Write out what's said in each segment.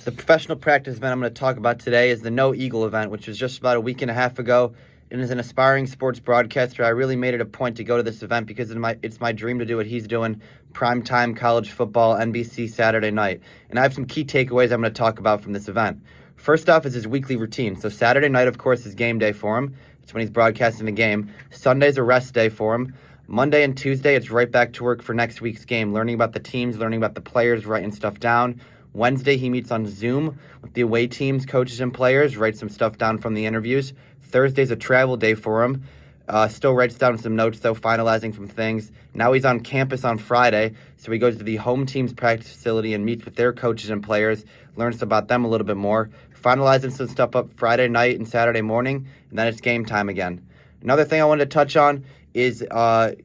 The professional practice event I'm going to talk about today is the No Eagle event, which was just about a week and a half ago. And as an aspiring sports broadcaster, I really made it a point to go to this event because it's my dream to do what he's doing, primetime college football, NBC Saturday night. And I have some key takeaways I'm going to talk about from this event. First off is his weekly routine. So Saturday night, of course, is game day for him. It's when he's broadcasting the game. Sunday's a rest day for him. Monday and Tuesday, it's right back to work for next week's game, learning about the teams, learning about the players, writing stuff down. Wednesday, he meets on Zoom with the away teams, coaches, and players, writes some stuff down from the interviews. Thursday's a travel day for him. Still writes down some notes, though, finalizing some things. Now he's on campus on Friday, so he goes to the home team's practice facility and meets with their coaches and players, learns about them a little bit more, finalizing some stuff up Friday night and Saturday morning, and then it's game time again. Another thing I wanted to touch on is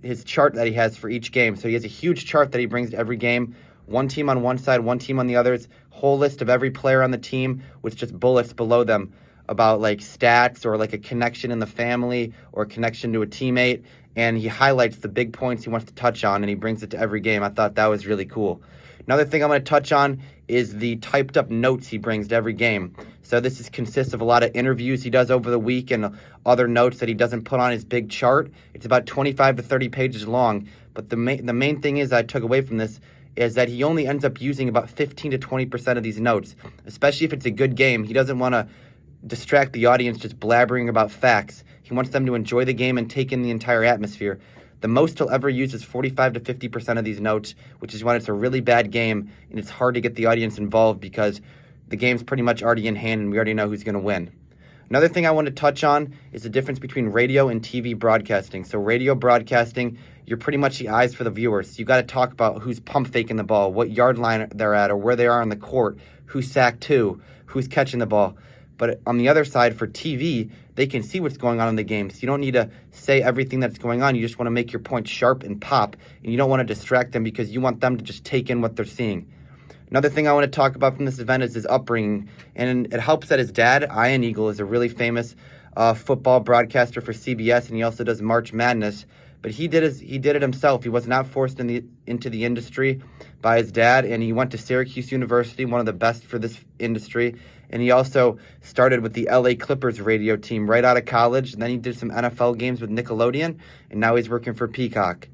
his chart that he has for each game. So he has a huge chart that he brings to every game. One team on one side, one team on the others, whole list of every player on the team with just bullets below them about like stats or like a connection in the family or a connection to a teammate. And he highlights the big points he wants to touch on and he brings it to every game. I thought that was really cool. Another thing I'm going to touch on is the typed up notes he brings to every game. So this consists of a lot of interviews he does over the week and other notes that he doesn't put on his big chart. It's about 25 to 30 pages long. But the main thing is I took away from this is that he only ends up using about 15 to 20% of these notes, especially if it's a good game. He doesn't want to distract the audience just blabbering about facts. He wants them to enjoy the game and take in the entire atmosphere. The most he'll ever use is 45 to 50% of these notes, which is when it's a really bad game and it's hard to get the audience involved because the game's pretty much already in hand and we already know who's going to win. Another thing I want to touch on is the difference between radio and TV broadcasting. So radio broadcasting, you're pretty much the eyes for the viewers. You got to talk about who's pump faking the ball, what yard line they're at, or where they are on the court, who's sacked to, who's catching the ball. But on the other side, for TV, they can see what's going on in the game. So you don't need to say everything that's going on. You just want to make your point sharp and pop. And you don't want to distract them because you want them to just take in what they're seeing. Another thing I want to talk about from this event is his upbringing. And it helps that his dad, Ian Eagle, is a really famous football broadcaster for CBS. And he also does March Madness. But he did it himself. He was not forced into the industry by his dad. And he went to Syracuse University, one of the best for this industry. And he also started with the LA Clippers radio team right out of college. And then he did some NFL games with Nickelodeon. And now he's working for Peacock.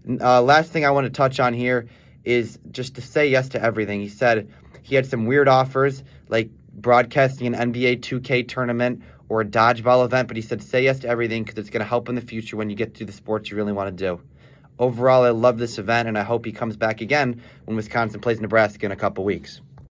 Last thing I want to touch on here is just to say yes to everything. He said he had some weird offers like broadcasting an NBA 2K tournament or a dodgeball event. But he said say yes to everything because it's going to help in the future when you get to the sports you really want to do. Overall, I love this event, and I hope he comes back again when Wisconsin plays Nebraska in a couple weeks.